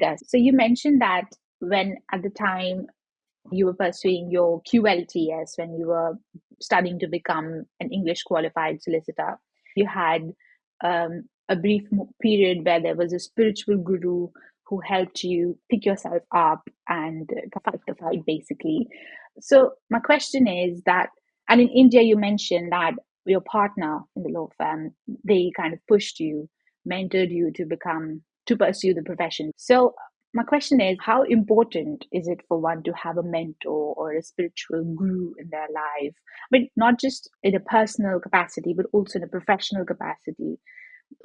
Olga, so you mentioned that when at the time you were pursuing your QLTS, when you were studying to become an English qualified solicitor, you had a brief period where there was a spiritual guru who helped you pick yourself up and fight the fight, basically. So, my question is that, and in India, you mentioned that your partner in the law firm, they kind of pushed you, mentored you to pursue the profession. So, my question is, how important is it for one to have a mentor or a spiritual guru in their life? But not just in a personal capacity, but also in a professional capacity.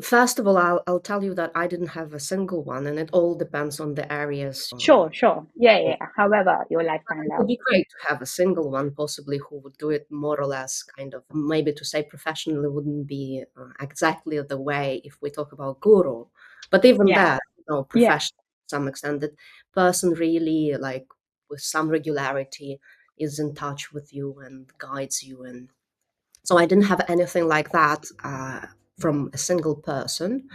First of all, I'll tell you that I didn't have a single one, and it all depends on the areas. Sure, sure. Yeah, yeah, yeah. However, your life It panned would out. be great to have a single one, possibly, who would do it more or less kind of, maybe to say professionally wouldn't be exactly the way if we talk about guru. But even Yeah, that, yeah, professional to some extent, that person really, like, with some regularity is in touch with you and guides you. And so I didn't have anything like that from a single person.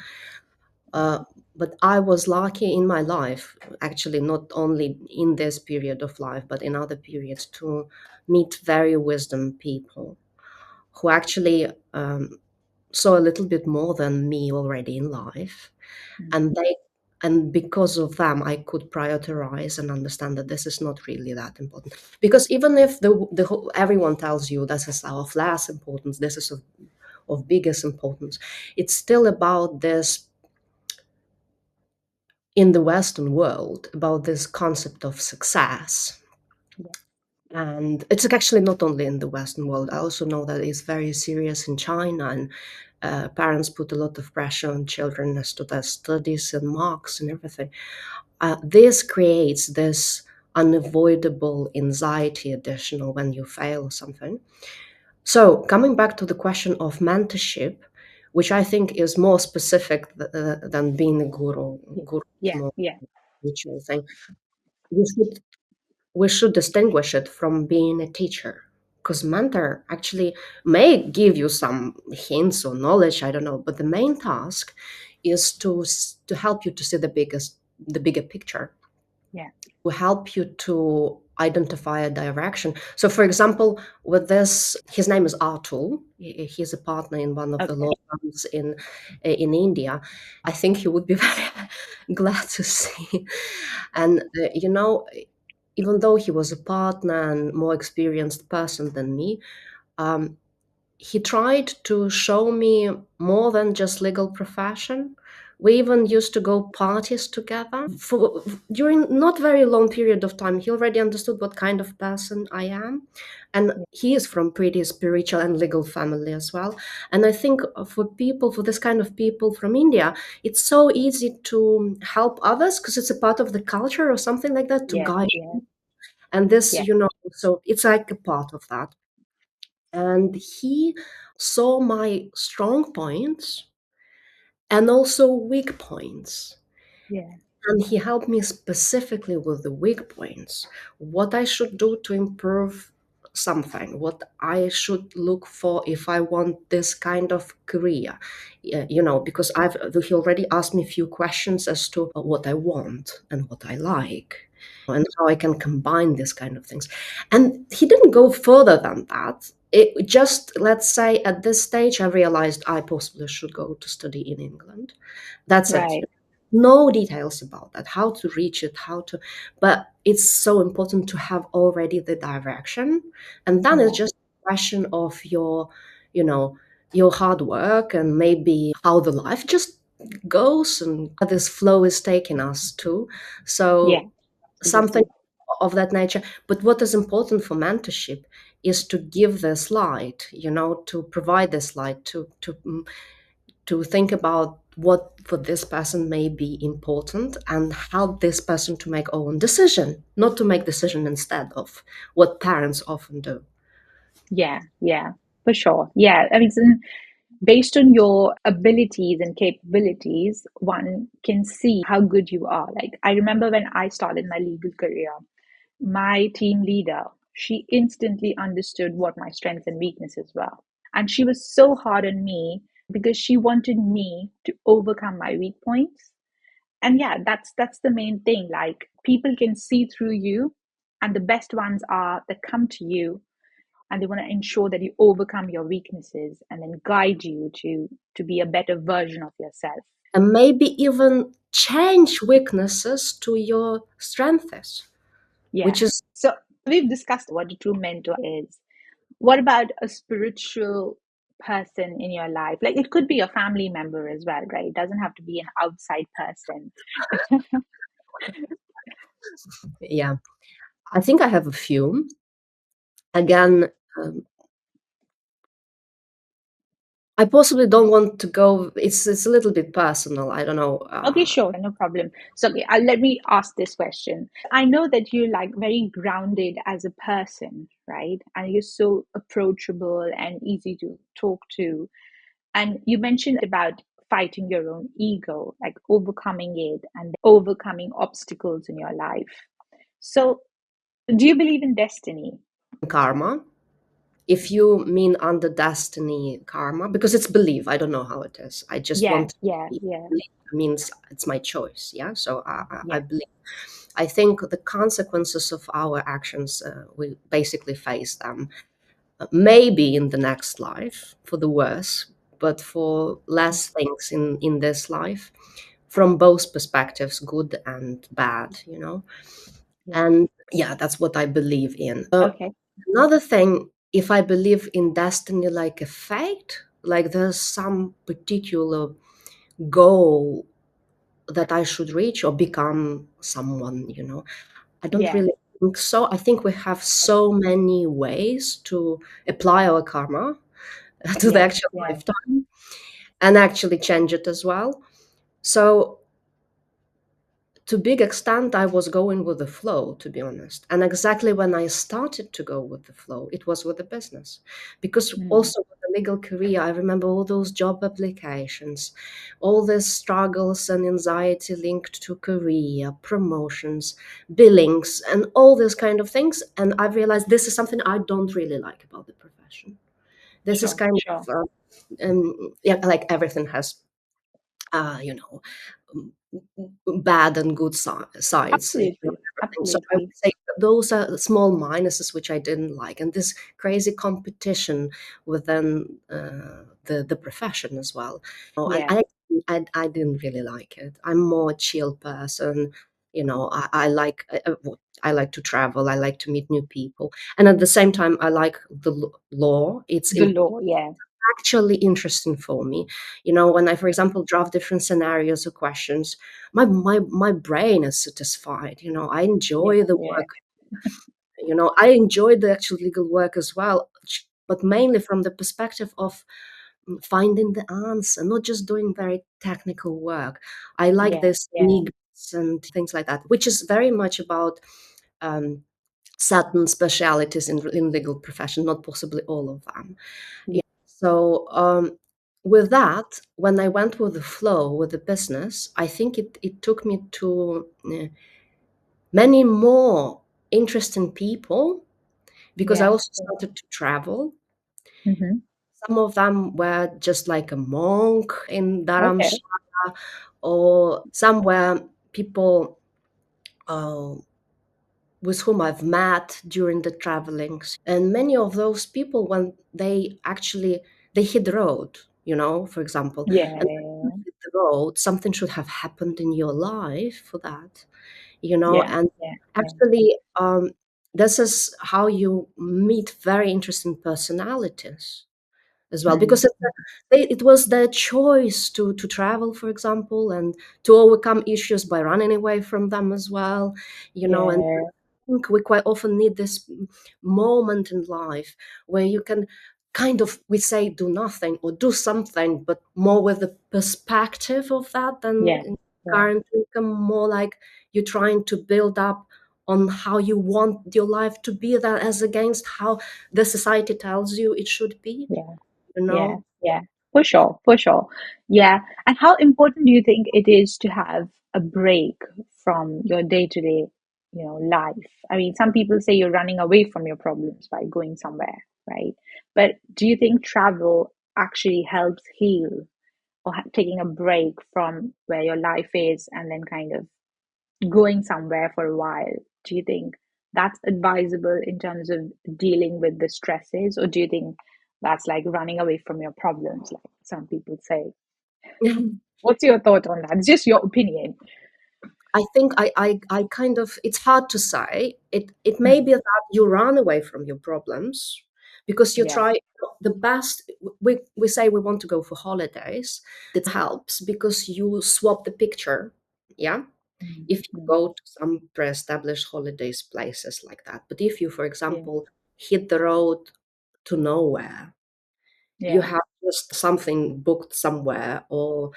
Uh, but I was lucky in my life, actually, not only in this period of life, but in other periods, to meet very wisdom people who actually saw a little bit more than me already in life. mm, And and because of them, I could prioritize and understand that this is not really that important. Because even if everyone tells you this is of less importance, this is of biggest importance, it's still about this in the Western world about this concept of success. yeah, And it's actually not only in the Western world. I also know that it's very serious in China, and parents put a lot of pressure on children as to their studies and marks and everything. This creates this unavoidable anxiety additional when you fail or something. So, coming back to the question of mentorship, which I think is more specific than being a guru. yeah, Guru is yeah, more yeah, mutual thing. We should we should distinguish it from being a teacher, because mentor actually may give you some hints or knowledge. I don't know, but the main task is to help you to see the bigger picture, yeah. will help you to identify a direction. So, for example, with this, his name is Atul. He's a partner in one of the Okay. law firms in India. I think he would be very glad to see. And even though he was a partner and more experienced person than me, um, he tried to show me more than just legal profession. We even used to go parties together for during not very long period of time. He already understood what kind of person I am, and Yeah, he is from pretty spiritual and legal family as well. And I think for this kind of people from India, it's so easy to help others because it's a part of the culture or something like that to yeah, guide. yeah, And this, yeah, so it's like a part of that. And he saw my strong points and also weak points. yeah, And he helped me specifically with the weak points, what I should do to improve something, what I should look for if I want this kind of career. Because he already asked me a few questions as to what I want and what I like and how I can combine this kind of things. And he didn't go further than that. It just, let's say, at this stage, I realized I possibly should go to study in England. That's it. right. No details about that, how to reach it, but it's so important to have already the direction. And then it's Yeah, just a question of you know, your hard work and maybe how the life just goes and how this flow is taking us to. yeah, So something absolutely. of that nature. But what is important for mentorship is to give this light, to provide this light, to think about what for this person may be important and help this person to make own decision, not to make decision instead of what parents often do. Yeah, yeah, for sure. Yeah, I mean, based on your abilities and capabilities, one can see how good you are. Like, I remember when I started my legal career, my team leader, she instantly understood what my strengths and weaknesses were. And she was so hard on me because she wanted me to overcome my weak points. And yeah, that's the main thing. Like people can see through you, and the best ones are that come to you and they want to ensure that you overcome your weaknesses and then guide you to be a better version of yourself. And maybe even change weaknesses to your strengths, Yeah. which is So we've discussed what a true mentor is. What about a spiritual person in your life? Like it could be a family member as well, right? It doesn't have to be an outside person. yeah. I think I have a few. Again, um, I possibly don't want to go. It's a little bit personal. I don't know. Okay, sure, no problem. So okay, let me ask this question. I know that you're like very grounded as a person, right? And you're so approachable and easy to talk to. And you mentioned about fighting your own ego, like overcoming it and overcoming obstacles in your life. So, do you believe in destiny? Karma. If you mean under destiny karma, because it's belief, I don't know how it is. I just Yeah, want to yeah, believe. yeah, Belief means it's my choice. Yeah. So I yeah, believe. I think the consequences of our actions, we basically face them. Maybe in the next life for the worse, but for less things in this life, from both perspectives, good and bad. yeah. And yeah, that's what I believe in. Okay. Another thing, if I believe in destiny like a fate, like there's some particular goal that I should reach or become someone. I don't Yeah. really think so. I think we have so many ways to apply our karma to the Yeah. actual Yeah. lifetime and actually change it as well. So to big extent, I was going with the flow, to be honest. And exactly when I started to go with the flow, it was with the business. Because Mm. also with the legal career, I remember all those job applications, all the struggles and anxiety linked to career, promotions, billings, and all these kind of things. And I realized this is something I don't really like about the profession. This is Sure. kind Sure. of, yeah, like everything has you know, bad and good sides, Absolutely. everything. So I Absolutely. would say that those are the small minuses which I didn't like, and this crazy competition within the profession as well. Oh, and Yeah. I didn't really like it. I'm more a chill person. I like to travel. I like to meet new people, and at the same time, I like the law. It's The law. Yeah. actually interesting for me. When I, for example, draft different scenarios or questions, my brain is satisfied. I Yeah. enjoy the Yeah. work. I enjoy the actual legal work as well, but mainly from the perspective of finding the answer, not just doing very technical work. I like Yeah. this Yeah. enigmas and things like that, which is very much about um, certain specialities in legal profession, not possibly all of them. Yeah. So with that, when I went with the flow with the business, I think it took me to many more interesting people because I Yeah. also Yeah. started to travel. Mm-hmm. Some of them were just like a monk in Okay. Dharamshala, or some were people uh, with whom I've met during the travelings. And many of those people, when they hit the road, for example, Yeah. and when you Yeah. hit the road, something should have happened in your life for that, Yeah. and Yeah. Yeah. actually, this is how you meet very interesting personalities as well, Mm. because it was their choice to travel, for example, and to overcome issues by running away from them as well, and Yeah. think we quite often need this moment in life where you can kind of, we say, do nothing or do something, but more with the perspective of that than Yeah. Yeah. currently become more like you're trying to build up on how you want your life to be, that as against how the society tells you it should be, Yeah. you Yeah. know Yeah. For sure. For sure. Yeah. And how important do you think it is to have a break from your day to day, life? I mean, some people say you're running away from your problems by going somewhere, right? But do you think travel actually helps heal? or taking a break from where your life is and then kind of going somewhere for a while. Do you think that's advisable in terms of dealing with the stresses, or do you think that's like running away from your problems, like some people say? What's your thought on that? It's just your opinion. I think I kind of, it's hard to say. It may Mm. be that you run away from your problems because you Yeah. try the best. We say we want to go for holidays. It helps because you swap the picture. Yeah. Mm. If you Mm. go to some pre-established holidays places like that. But if you, for Yeah. example, hit the road to nowhere, you Yeah. have just something booked somewhere, or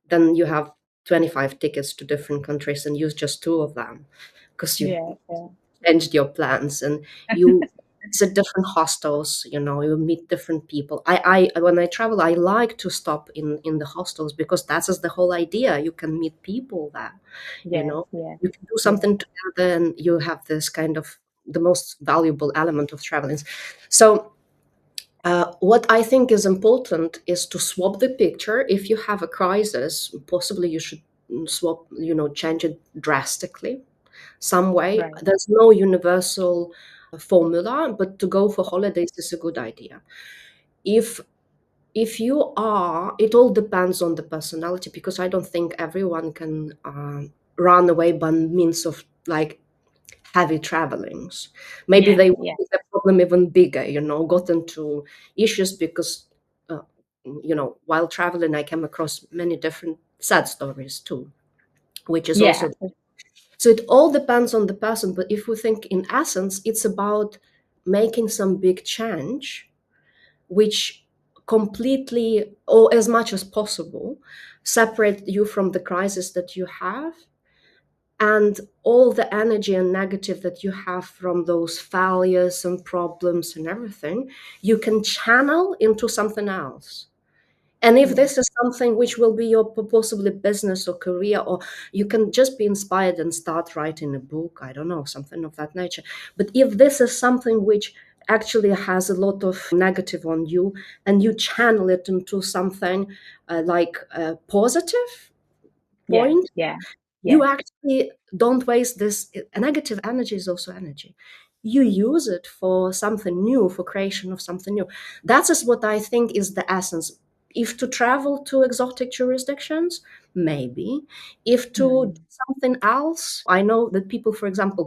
then you have 25 tickets to different countries and use just two of them because you Yeah. Yeah. changed your plans, and you visit different hostels, you meet different people. I when I travel, I like to stop in the hostels because that's just the whole idea. You can meet people there, you Yes. know Yes. you can do Yeah. something together, and you have this kind of the most valuable element of traveling. So what I think is important is to swap the picture. If you have a crisis, possibly you should swap, change it drastically some way. Right. There's no universal formula, but to go for holidays is a good idea. If you are, it all depends on the personality, because I don't think everyone can run away by means of like heavy travelings. Maybe Yeah. they Yeah. make the problem even bigger, got into issues because, while traveling, I came across many different sad stories too, which is Yeah. also, so it all depends on the person. But if we think in essence, it's about making some big change, which completely, or as much as possible, separate you from the crisis that you have, and all the energy and negative that you have from those failures and problems and everything, you can channel into something else. And if Yeah. this is something which will be your possibly business or career, or you can just be inspired and start writing a book, I don't know, something of that nature. But if this is something which actually has a lot of negative on you, and you channel it into something like a positive Yeah. point, Yeah. you Yeah. actually don't waste this. Negative energy is also energy. You use it for something new, for creation of something new. That is what I think is the essence. If to travel to exotic jurisdictions, maybe. If to do Mm. something else, I know that people, for example,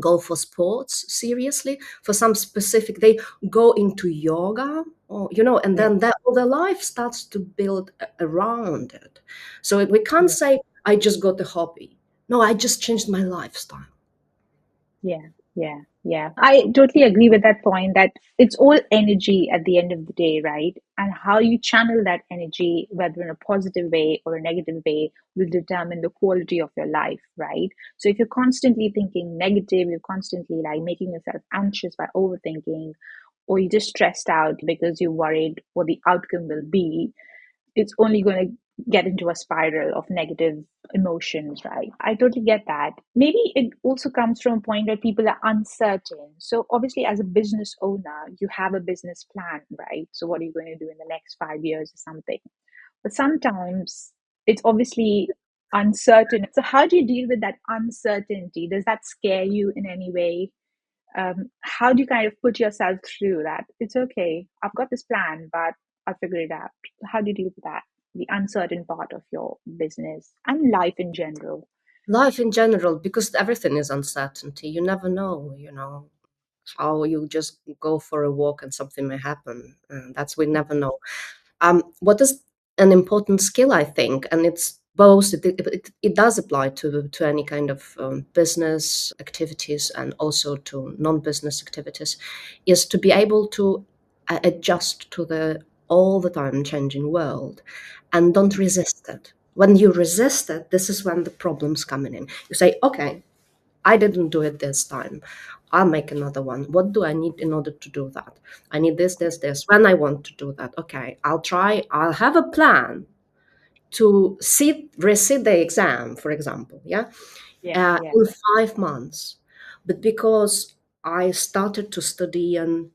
go for sports seriously, for some specific, they go into yoga, or and Yeah. then that all their life starts to build around it. So we can't Yeah. say I just got a hobby. No, I just changed my lifestyle. Yeah, yeah, yeah. I totally agree with that point that it's all energy at the end of the day, right? And how you channel that energy, whether in a positive way or a negative way, will determine the quality of your life, right? So if you're constantly thinking negative, you're constantly like making yourself anxious by overthinking, or you're just stressed out because you're worried what the outcome will be, it's only going to get into a spiral of negative emotions, right? I totally get that. Maybe it also comes from a point where people are uncertain. So, obviously, as a business owner, you have a business plan, right? So, what are you going to do in the next 5 years or something? But sometimes it's obviously uncertain. So, how do you deal with that uncertainty? Does that scare you in any way? How do you kind of put yourself through that? It's okay. I've got this plan, but I'll figure it out. How do you deal with that? The uncertain part of your business and life in general. Life in general, because everything is uncertainty. You never know, how you just go for a walk and something may happen. That's, we never know. What is an important skill, I think, and it's both, it does apply to any kind of business activities and also to non-business activities, is to be able to adjust to the all the time changing world, and don't resist it. When you resist it, this is when the problems coming in. You say, okay, I didn't do it this time. I'll make another one. What do I need in order to do that? I need this, this, this. When I want to do that, okay, I'll try. I'll have a plan to resit the exam, for example, yeah, Yeah, yeah, in 5 months. But because I started to study and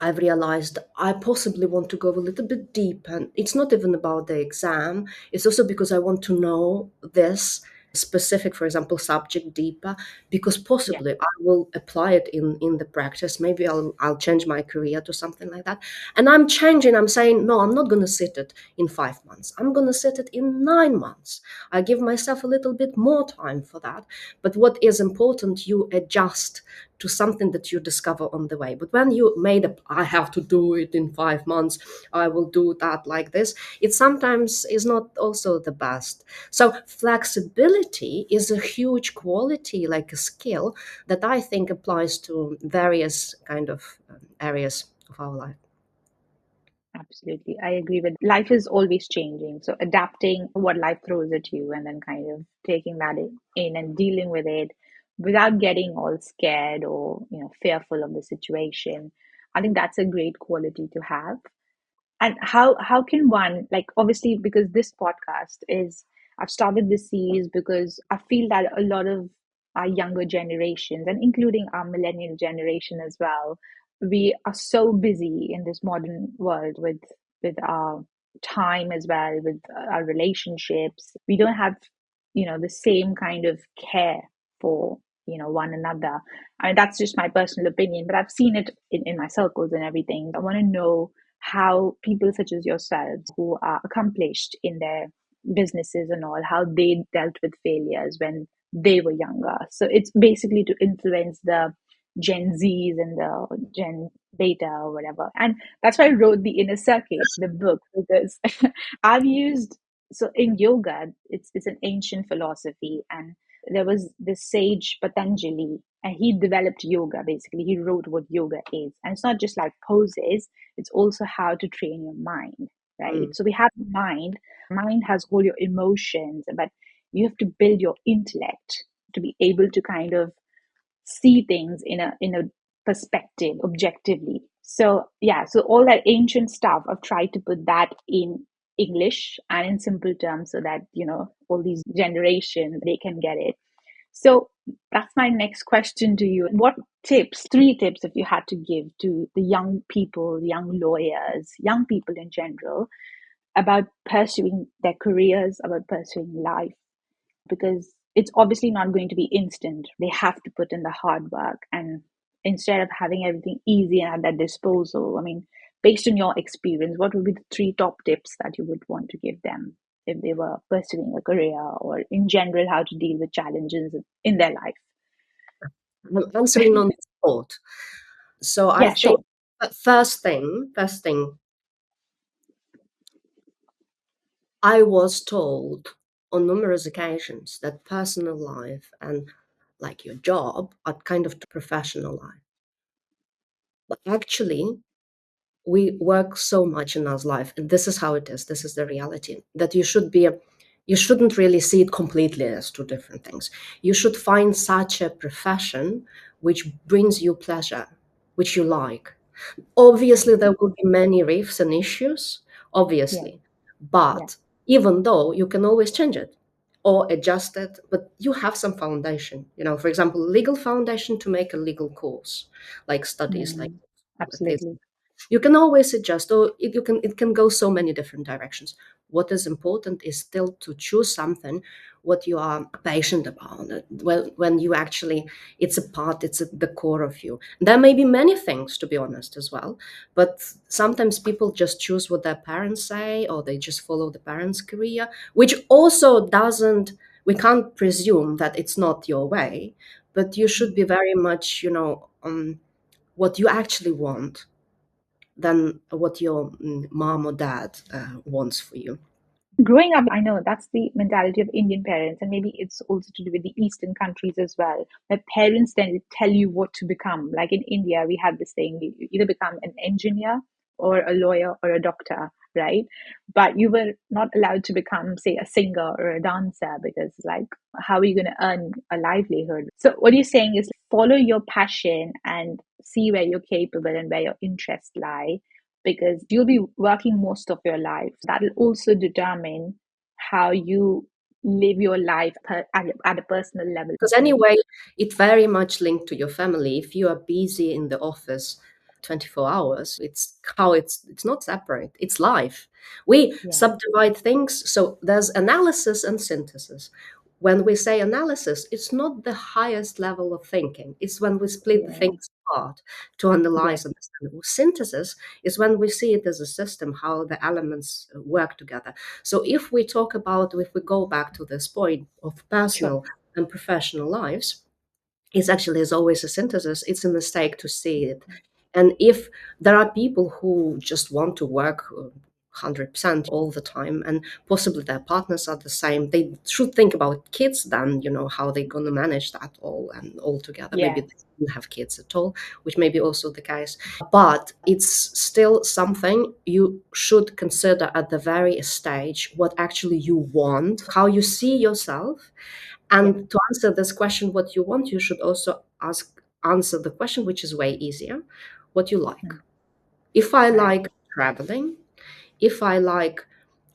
I've realized I possibly want to go a little bit deep. And it's not even about the exam, it's also because I want to know this specific, for example, subject deeper, because Yeah, possibly I will apply it in the practice. Maybe I'll change my career to something like that. And I'm changing, I'm saying, no, I'm not going to sit it in 5 months. I'm going to sit it in 9 months. I give myself a little bit more time for that. But what is important, you adjust to something that you discover on the way. But when you made up, I have to do it in 5 months, I will do that like this, it sometimes is not also the best. So flexibility is a huge quality, like a skill that I think applies to various kind of areas of our life. absolutely. I agree with life is always changing. So adapting what life throws at you and then kind of taking that in and dealing with it without getting all scared or, fearful of the situation. I think that's a great quality to have. And how can one, like, obviously, because this podcast is, I've started this series because I feel that a lot of our younger generations, and including our millennial generation as well, we are so busy in this modern world with our time as well, with our relationships. We don't have, the same kind of care for, one another. I mean, that's just my personal opinion, but I've seen it in my circles and everything. I want to know how people such as yourselves who are accomplished in their businesses and all, how they dealt with failures when they were younger. So it's basically to influence the Gen Zs and the Gen Beta or whatever. And that's why I wrote the Inner Circuit, the book, because I've used, so in yoga, it's an ancient philosophy, and there was this sage Patanjali, and he developed yoga. Basically, he wrote what yoga is, and it's not just like poses, it's also how to train your mind, right? Mm. So we have the mind has all your emotions, but you have to build your intellect to be able to kind of see things in a perspective objectively. So yeah, so all that ancient stuff, I've tried to put that in English and in simple terms so that all these generations, they can get it. So that's my next question to you. What tips, three tips, if you had to give to the young people, young lawyers, young people in general, about pursuing their careers, about pursuing life? Because it's obviously not going to be instant. They have to put in the hard work. And instead of having everything easy and at their disposal, I mean, based on your experience, what would be the three top tips that you would want to give them if they were pursuing a career, or in general, how to deal with challenges in their life? I'm answering on the spot. So I Yeah, think sure. first thing, I was told on numerous occasions that personal life and like your job are kind of professional life. But actually, we work so much in our life, and this is how it is. This is the reality that you shouldn't really see it completely as two different things. You should find such a profession which brings you pleasure, which you like. Obviously, there will be many risks and issues, Yeah, obviously, yeah. but even though you can always change it or adjust it, but you have some foundation. For example, legal foundation to make a legal course, like studies, like Mm, this. absolutely. You can always adjust, or it can go so many different directions. What is important is still to choose something what you are passionate about. When you actually, it's at the core of you. There may be many things, to be honest, as well, but sometimes people just choose what their parents say, or they just follow the parents' career, which also doesn't. We can't presume that it's not your way, but you should be very much, what you actually want than what your mom or dad wants for you. Growing up, I know that's the mentality of Indian parents, and maybe it's also to do with the Eastern countries as well, where parents tend to tell you what to become. Like in India, we have this thing: you either become an engineer or a lawyer or a doctor, right? But you were not allowed to become, say, a singer or a dancer, because, like, how are you going to earn a livelihood? So, what you're saying is follow your passion and see where you're capable and where your interests lie, because you'll be working most of your life. That'll also determine how you live your life at a personal level. Because anyway, it very much linked to your family. If you are busy in the office, 24 hours. It's not separate, it's life. We Yeah. subdivide things, so there's analysis and synthesis. When we say analysis, it's not the highest level of thinking, it's when we split the Yeah. things apart to Yeah. analyze and understand. Synthesis is when we see it as a system, how the elements work together. So if we talk about, if we go back to this point of Sure. personal and professional lives, it's actually is always a synthesis. It's a mistake to see it. And if there are people who just want to work 100% all the time, and possibly their partners are the same, they should think about kids then, how they're going to manage that all and all together. Maybe Yeah. they don't have kids at all, which may be also the case. But it's still something you should consider at the very stage, what actually you want, how you see yourself. Yeah. And to answer this question, what you want, you should also answer the question, which is way easier, what you like. Mm. If I Right. like traveling, if I like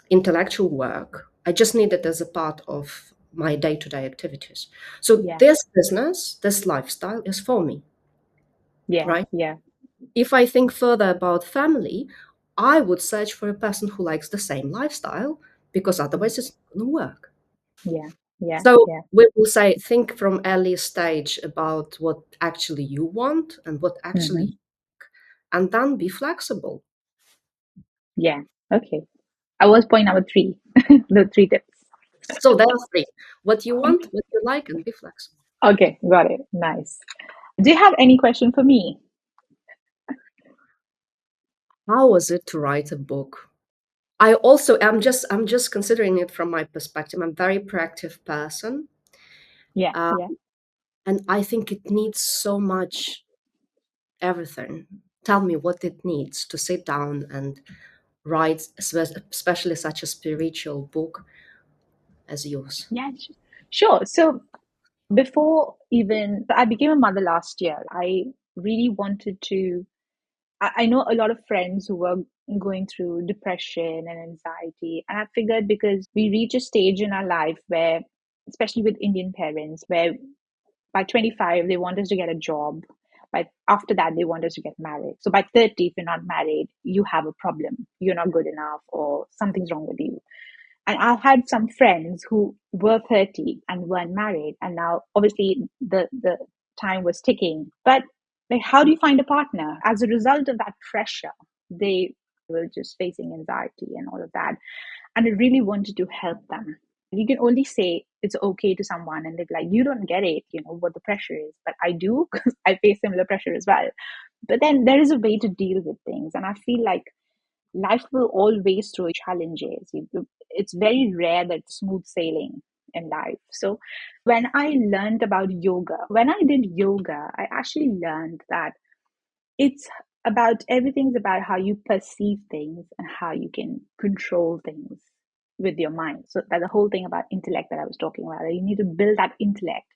intellectual work, I just need it as a part of my day-to-day activities. So Yeah. this business, this lifestyle is for me, Yeah. right? Yeah. If I think further about family, I would search for a person who likes the same lifestyle, because Mm. otherwise it's not going to work. Yeah. Yeah. So Yeah. we will say, think from early stage about what actually you want and what Hmm. actually, and then be flexible. Yeah. Okay. I was point number three, the three tips. So there are three: what you want, what you like, and be flexible. Okay, got it. Nice. Do you have any question for me? How was it to write a book? I also I'm just considering it from my perspective. I'm a very proactive person, Yeah, uh, yeah. and I think it needs so much everything. Tell me what it needs to sit down and write, especially such a spiritual book as yours. Yeah, sure. So before even I became a mother last year, I really wanted to. I know a lot of friends who were going through depression and anxiety, and I figured because we reach a stage in our life where, especially with Indian parents, where by 25 they want us to get a job, but after that they want us to get married. So by 30, if you're not married, you have a problem. You're not good enough, or something's wrong with you. And I had some friends who were 30 and weren't married, and now obviously the time was ticking. But like, how do you find a partner? As a result of that pressure, they were just facing anxiety and all of that. And I really wanted to help them. You can only say it's okay to someone, and they're like, you don't get it, what the pressure is. But I do, because I face similar pressure as well. But then there is a way to deal with things. And I feel like life will always throw challenges. It's very rare that smooth sailing in life. So when I learned about yoga, when I did yoga, I actually learned that it's about everything's about how you perceive things and how you can control things with your mind. So that the whole thing about intellect that I was talking about, you need to build that intellect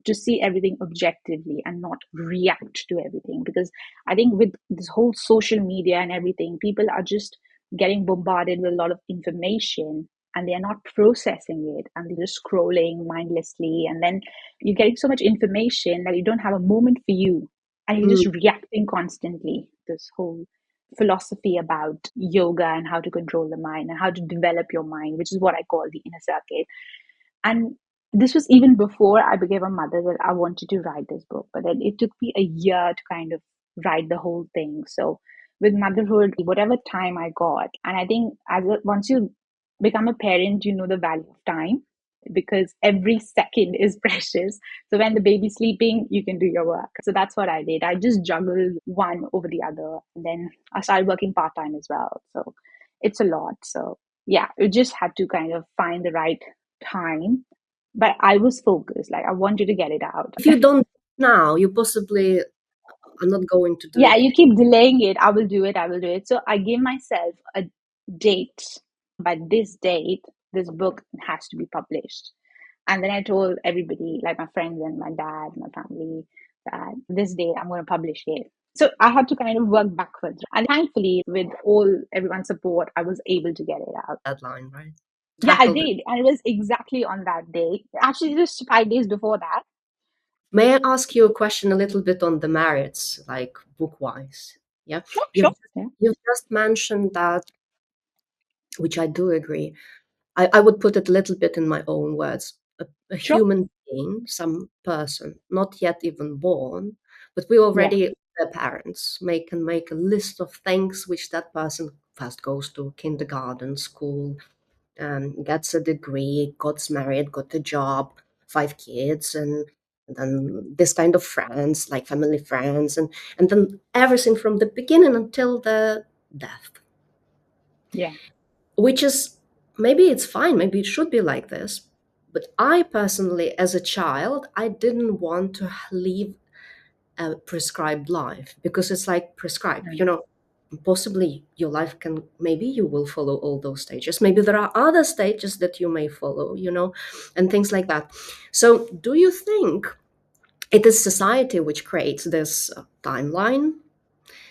to see everything objectively and not react to everything. Because I think with this whole social media and everything, people are just getting bombarded with a lot of information, and they're not processing it, and they're just scrolling mindlessly, and then you're getting so much information that you don't have a moment for you, and you're Mm, just reacting constantly. This whole philosophy about yoga and how to control the mind and how to develop your mind, which is what I call the inner circuit. And this was even before I became a mother, that I wanted to write this book. But then it took me a year to kind of write the whole thing. So with motherhood, whatever time I got, and I think once you become a parent, you know the value of time, because every second is precious. So when the baby's sleeping, you can do your work. So that's what I did. I just juggled one over the other. And then I started working part time as well. So it's a lot. So yeah, you just had to kind of find the right time. But I was focused, like I wanted to get it out. if you don't now, you possibly are not going to do Yeah, it. you keep delaying it. I will do it. I will do it. So I gave myself a date. By this date, this book has to be published. And then I told everybody, like my friends and my dad, my family, that this date I'm going to publish it. So I had to kind of work backwards. And thankfully, with all everyone's support, I was able to get it out. Deadline, right? Yeah, I Tackled it. did. And it was exactly on that day. Actually, just 5 days before that. May I ask you a question a little bit on the merits, like book wise? Yeah, Sure, you've sure. Yeah. you've just mentioned that, which I do agree. I would put it a little bit in my own words. A Sure. human being, some person, not yet even born, but we Yeah. already, their parents, can make a list of things which that person first goes to kindergarten, school, gets a degree, gets married, got a job, 5 kids, and then this kind of friends, like family friends, and then everything from the beginning until the death, Yeah. which is, maybe it's fine, maybe it should be like this. But I personally, as a child, I didn't want to live a prescribed life, because it's like prescribed, Mm. possibly your life can, maybe you will follow all those stages, maybe there are other stages that you may follow, and things like that. So do you think it is society which creates this timeline?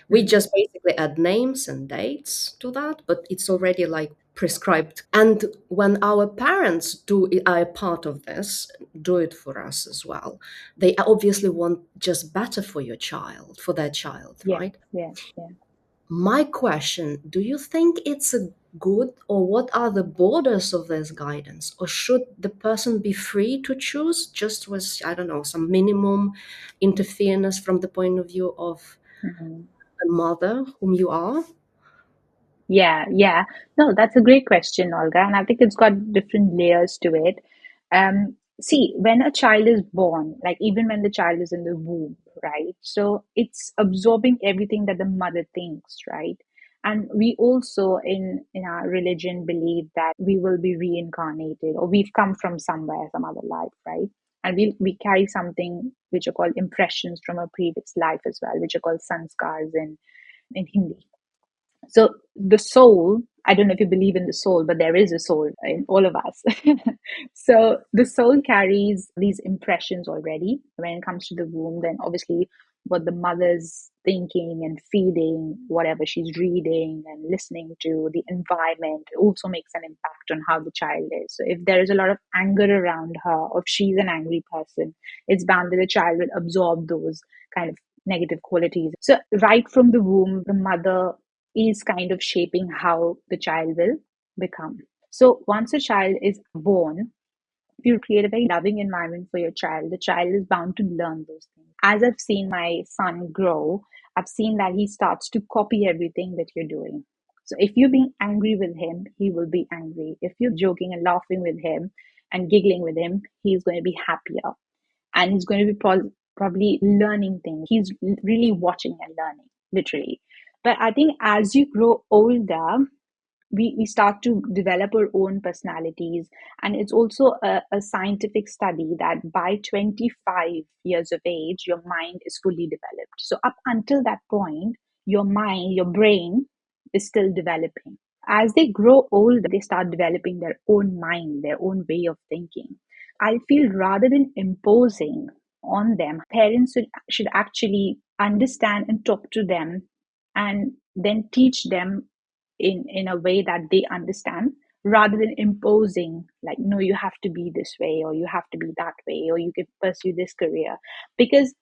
We Mm. just basically add names and dates to that, but it's already like prescribed. And when our parents are a part of this, do it for us as well. They obviously want just better for your child, for their child, Yeah. right? Yeah. Yeah. My question, do you think it's a good, or what are the borders of this guidance? Or should the person be free to choose, just with, I don't know, some minimum interference from the point of view of Mhm. the mother whom you are? Yeah, yeah. No, that's a great question, Olga, and I think it's got different layers to it. See, when a child is born, like even when the child is in the womb, right? So it's absorbing everything that the mother thinks, right? And we also in our religion believe that we will be reincarnated or we've come from somewhere, some other life, right? And we carry something which are called impressions from a previous life as well, which are called sanskars in Hindi. So the soul, I don't know if you believe in the soul, but there is a soul in all of us. So the soul carries these impressions already when it comes to the womb. Then obviously what the mother's thinking and feeding, whatever she's reading and listening to, the environment also makes an impact on how the child is. So if there is a lot of anger around her, or if she's an angry person, it's bound that the child will absorb those kind of negative qualities. So right from the womb, the mother is kind of shaping how the child will become. So once a child is born, if you create a very loving environment for your child, the child is bound to learn those things. As I've seen my son grow, I've seen that he starts to copy everything that you're doing. So if you're being angry with him, he will be angry. If you're joking and laughing with him and giggling with him, he's going to be happier and he's going to be probably learning things. He's really watching and learning, literally. But I think as you grow older, we start to develop our own personalities. And it's also a scientific study that by 25 years of age, your mind is fully developed. So, up until that point, your mind, your brain is still developing. As they grow older, they start developing their own mind, their own way of thinking. I feel rather than imposing on them, parents should actually understand and talk to them and then teach them in a way that they understand rather than imposing, like, no, you have to be this way or you have to be that way or you can pursue this career, because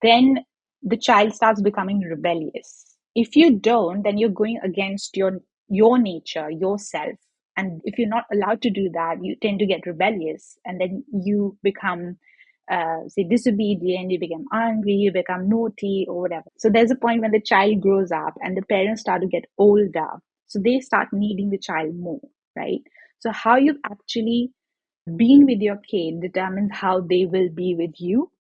then the child starts becoming rebellious. If you don't, then you're going against your nature, yourself. And if you're not allowed to do that, you tend to get rebellious and then you become say disobedient, you become angry, you become naughty or whatever. So there's a point when the child grows up and the parents start to get older, so they start needing the child more, right? So how you've actually been with your kid determines how they will be with you.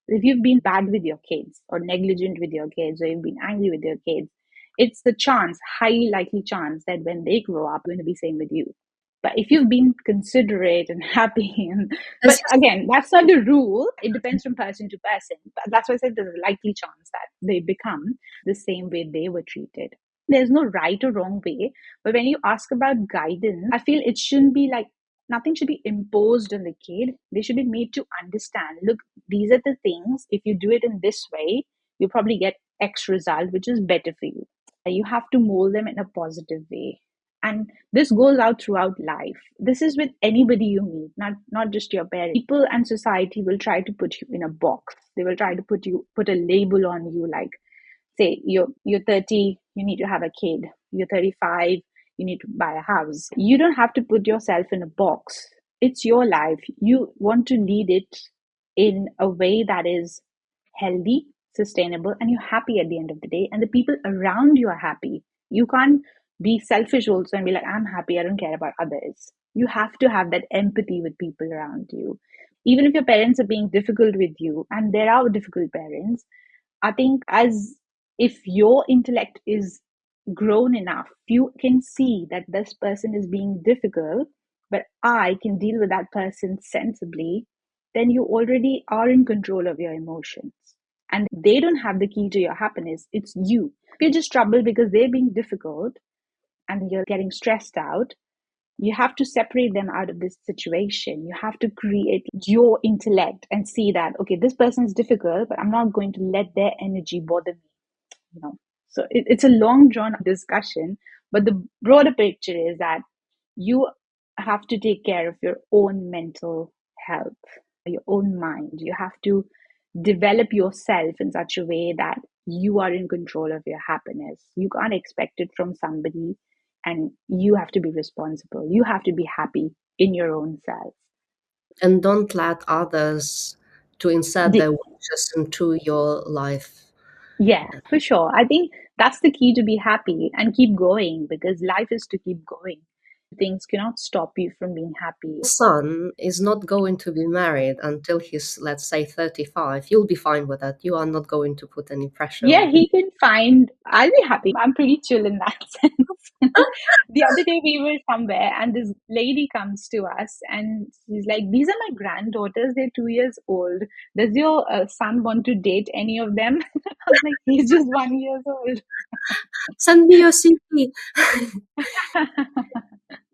If you've been bad with your kids or negligent with your kids or you've been angry with your kids, it's the chance, highly likely chance, that when they grow up, they're going to be same with you. But if you've been considerate and happy, This but is again, that's not the rule. It depends from person to person. But that's why I said there's a likely chance that they become the same way they were treated. There's no right or wrong way. But when you ask about guidance, I feel it shouldn't be like nothing should be imposed on the kid. They should be made to understand, look, these are the things. If you do it in this way, you probably get X result, which is better for you. You have to mold them in a positive way. And this goes out throughout life. This is with anybody you meet, not just your parents. People and society will try to put you in a box. They will try to put a label on you, like say you're 30, you need to have a kid. You're 35, you need to buy a house. You don't have to put yourself in a box. It's your life. You want to lead it in a way that is healthy, sustainable, and you're happy at the end of the day, and the people around you are happy. You can't be selfish also and be like, I'm happy, I don't care about others. You have to have that empathy with people around you. Even if your parents are being difficult with you, and there are difficult parents, I think as if your intellect is grown enough, you can see that this person is being difficult, but I can deal with that person sensibly, then you already are in control of your emotions. And they don't have the key to your happiness, it's you. If you're just troubled because they're being difficult and you're getting stressed out, you have to separate them out of this situation. You have to create your intellect and see that, okay, this person is difficult, but I'm not going to let their energy bother me, you know. So it's a long drawn discussion, but the broader picture is that you have to take care of your own mental health, your own mind. You have to develop yourself in such a way that you are in control of your happiness. You can't expect it from somebody, and you have to be responsible. You have to be happy in your own self. And don't let others to insert their wishes into your life. Yeah, for sure. I think that's the key to be happy and keep going, because life is to keep going. Things cannot stop you from being happy. Son is not going to be married until he's, let's say, 35. You'll be fine with that. You are not going to put any pressure Yeah, on him. he can find, I'll be happy. I'm pretty chill in that sense. The other day we were somewhere and this lady comes to us and she's like, these are my granddaughters. They're 2 years old. Does your son want to date any of them? I was like, he's just 1 year old. Send me your CV.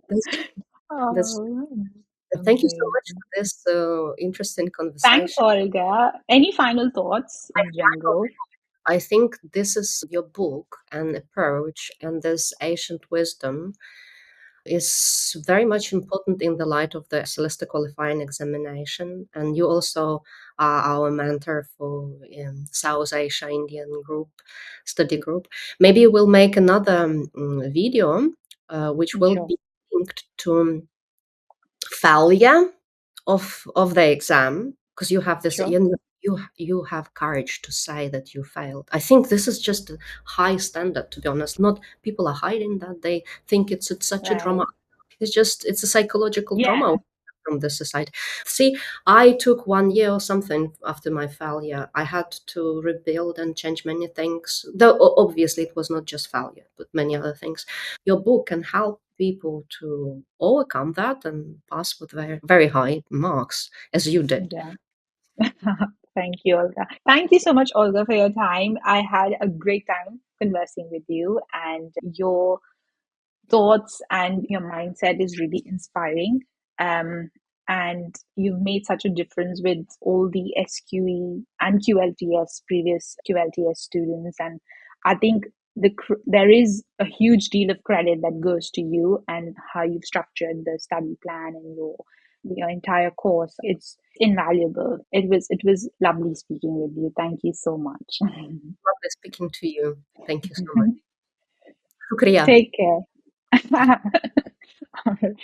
That's, that's, Oh, thank you so much amazing. for this interesting Thanks, conversation. Olga. Any final thoughts in general? I think this is your book and approach, and this ancient wisdom is very much important in the light of the solicitor qualifying examination. And you also are our mentor for South Asia Indian group study group. Maybe we'll make another video which will Sure, be linked to failure of the exam, because you have this, sure. you have courage to say that you failed. I think this is just a high standard, to be honest. Not people are hiding that, they think it's such a drama. Right. It's a psychological trauma Yeah, from the society. See, I took 1 year or something after my failure. I had to rebuild and change many things, though obviously it was not just failure but many other things. Your book can help people to overcome that and pass with very, very high marks, as you did. yeah. Thank you, Olga. Thank you so much, Olga, for your time. I had a great time conversing with you, and your thoughts and your mindset is really inspiring. Um, and you've made such a difference with all the SQE and QLTS, previous QLTS students. And I think there is a huge deal of credit that goes to you and how you've structured the study plan and your entire course. It's invaluable. It was lovely speaking with you. Thank you so much. Lovely speaking to you. Thank you so much. Shukriya. Take care. All right.